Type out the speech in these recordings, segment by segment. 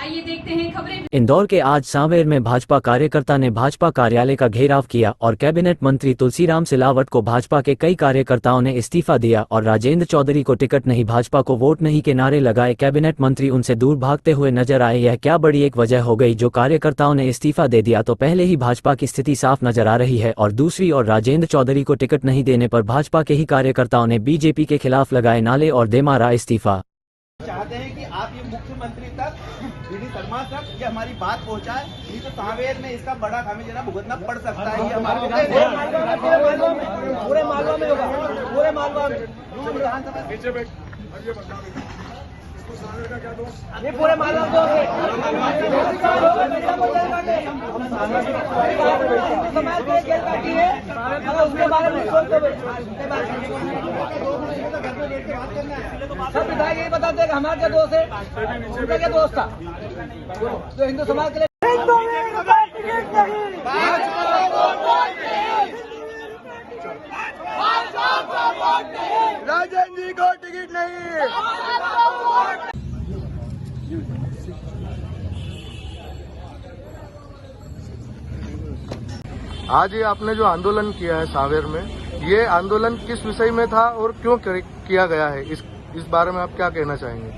आइए देखते हैं खबरें। इंदौर के आज सांवेर में भाजपा कार्यकर्ता ने भाजपा कार्यालय का घेराव किया और कैबिनेट मंत्री तुलसीराम सिलावट को भाजपा के कई कार्यकर्ताओं ने इस्तीफा दिया और राजेंद्र चौधरी को टिकट नहीं, भाजपा को वोट नहीं के नारे लगाए। कैबिनेट मंत्री उनसे दूर भागते हुए नजर आए। यह क्या बड़ी एक वजह हो गई जो कार्यकर्ताओं ने इस्तीफा दे दिया? तो पहले ही भाजपा की स्थिति साफ नजर आ रही है और दूसरी ओर राजेंद्र चौधरी को टिकट नहीं देने पर भाजपा के ही कार्यकर्ताओं ने बीजेपी के खिलाफ लगाए नाले और दे मारा इस्तीफा। चाहते हैं कि आप ये मुख्यमंत्री तक, वीडी शर्मा तक ये हमारी बात पहुंचाए, नहीं तो सांवेर में इसका बड़ा खामियाजा भुगतना पड़ सकता है। ये हमारे पूरे मालवा में होगा, पूरे मालवा में ये पूरे मालवा उसके बारे में सब विधायक यही बताते हैं कि हमारा क्या दोस्त है, उनका क्या दोस्त था जो हिंदू समाज के लिए। राजेंद्र जी को टिकट नहीं। आज ये आपने जो आंदोलन किया है सांवेर में, ये आंदोलन किस विषय में था और क्यों किया गया है, इस बारे में आप क्या कहना चाहेंगे?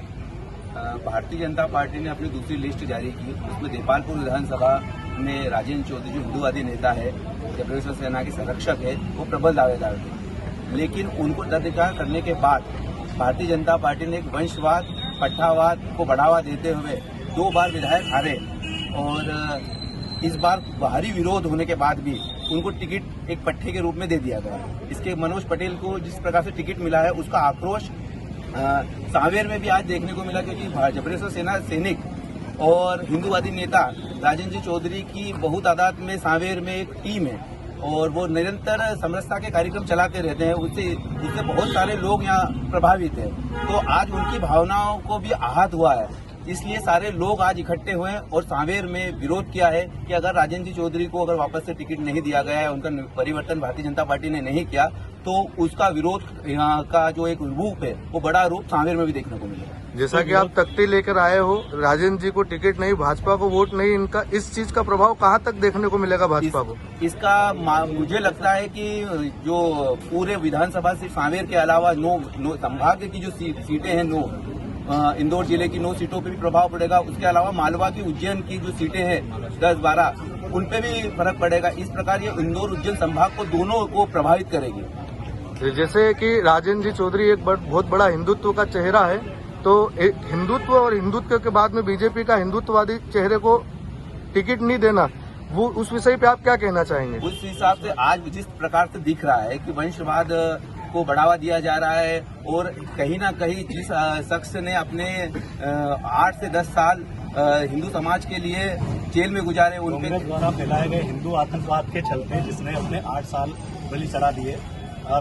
भारतीय जनता पार्टी ने अपनी दूसरी लिस्ट जारी की। उसमें देपालपुर विधानसभा में राजेंद्र चौधरी जो हिंदूवादी नेता है, जबरेश्वर सेना के संरक्षक है, वो प्रबल दावेदार थे। लेकिन उनको दरकिनार करने के बाद भारतीय जनता पार्टी ने एक वंशवाद, पट्टावाद को बढ़ावा देते हुए 2 बार विधायक हारे और इस बार बाहरी विरोध होने के बाद भी उनको टिकट एक पट्टे के रूप में दे दिया गया। इसके मनोज पटेल को जिस प्रकार से टिकट मिला है उसका आक्रोश सांवेर में भी आज देखने को मिला, क्योंकि जबरेश्वर सेना सैनिक और हिंदूवादी नेता राजेंद्र चौधरी की बहुत तादाद में सांवेर में एक टीम है और वो निरंतर समरसता के कार्यक्रम चलाते रहते हैं। उससे बहुत सारे लोग यहाँ प्रभावित हैं। तो आज उनकी भावनाओं को भी आहत हुआ है, इसलिए सारे लोग आज इकट्ठे हुए हैं और सांवेर में विरोध किया है कि अगर राजेंद्र चौधरी को अगर वापस से टिकट नहीं दिया गया है, उनका परिवर्तन भारतीय जनता पार्टी ने नहीं किया, तो उसका विरोध यहाँ का जो एक रूप है वो बड़ा रूप सांवेर में भी देखने को मिलेगा। जैसा कि आप तख्ती लेकर आए हो, राजेंद्र जी को टिकट नहीं, भाजपा को वोट नहीं, इनका इस चीज का प्रभाव कहाँ तक देखने को मिलेगा भाजपा को? इसका मुझे लगता है कि जो पूरे विधानसभा से सांवेर के अलावा 9 संभाग की जो सीटें हैं, 9 इंदौर जिले की 9 सीटों पे भी प्रभाव पड़ेगा। उसके अलावा मालवा की, उज्जैन की जो सीटें हैं 10-12, उन पे भी फर्क पड़ेगा। इस प्रकार ये इंदौर उज्जैन संभाग को दोनों को प्रभावित करेगी। जैसे कि राजेंद्र जी चौधरी एक बहुत बड़ा हिंदुत्व का चेहरा है, तो एक हिंदुत्व और हिंदुत्व के बाद में बीजेपी का हिंदुत्ववादी चेहरे को टिकट नहीं देना, वो उस विषय पे आप क्या कहना चाहेंगे? उस हिसाब से आज जिस प्रकार से दिख रहा है कि वंशवाद को बढ़ावा दिया जा रहा है और कहीं ना कहीं जिस शख्स ने अपने 8 से 10 साल हिंदू समाज के लिए जेल में गुजारे, उनके द्वारा फैलाए गए हिंदू आतंकवाद के चलते जिसने अपने 8 साल बलि चढ़ा दिए,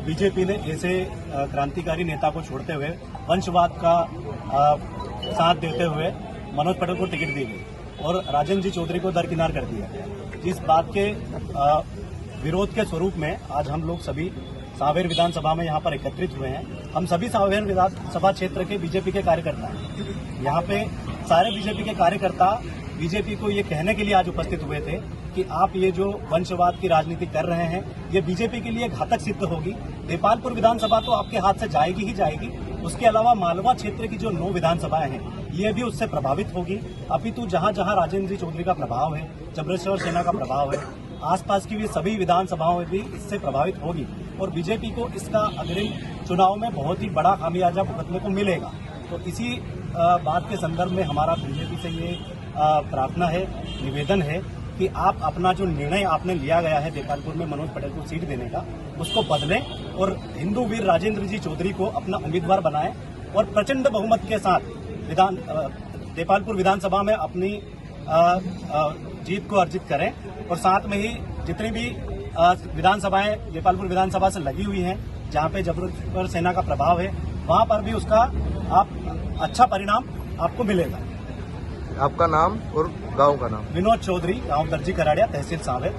बीजेपी ने ऐसे क्रांतिकारी नेता को छोड़ते हुए वंशवाद का साथ देते हुए मनोज पटेल को टिकट दी गई और राजेंद्र जी चौधरी को दरकिनार कर दिया। जिस बात के विरोध के स्वरूप में आज हम लोग सभी सांवेर विधानसभा में यहाँ पर एकत्रित हुए हैं। हम सभी सांवेर विधानसभा क्षेत्र के बीजेपी के कार्यकर्ता हैं। यहाँ पे सारे बीजेपी के कार्यकर्ता बीजेपी को ये कहने के लिए आज उपस्थित हुए थे कि आप ये जो वंशवाद की राजनीति कर रहे हैं, ये बीजेपी के लिए घातक सिद्ध होगी। देपालपुर विधानसभा तो आपके हाथ से जाएगी ही जाएगी, उसके अलावा मालवा क्षेत्र की जो 9 विधानसभाएं हैं, ये भी उससे प्रभावित होगी। अपितु जहां जहां राजेंद्र जी चौधरी का प्रभाव है, जबरेश्वर सेना का प्रभाव है, आसपास की भी सभी विधानसभाओं में भी इससे प्रभावित होगी और बीजेपी को इसका अग्रिम चुनाव में बहुत ही बड़ा खामियाजा भुगतने को मिलेगा। तो इसी बात के संदर्भ में हमारा बीजेपी से ये प्रार्थना है, निवेदन है कि आप अपना जो निर्णय आपने लिया गया है देपालपुर में मनोज पटेल को सीट देने का, उसको बदलें और हिंदू वीर राजेंद्र जी चौधरी को अपना उम्मीदवार बनाएं और प्रचंड बहुमत के साथ देपालपुर विधानसभा में अपनी जीत को अर्जित करें और साथ में ही जितनी भी विधानसभाएं देपालपुर विधानसभा से लगी हुई हैं, जहां पे जबरेश्वर सेना का प्रभाव है, वहां पर भी उसका अच्छा परिणाम आपको मिलेगा। आपका नाम और गांव का नाम? विनोद चौधरी, गांव दर्जी कराड़िया, तहसील सांवेर।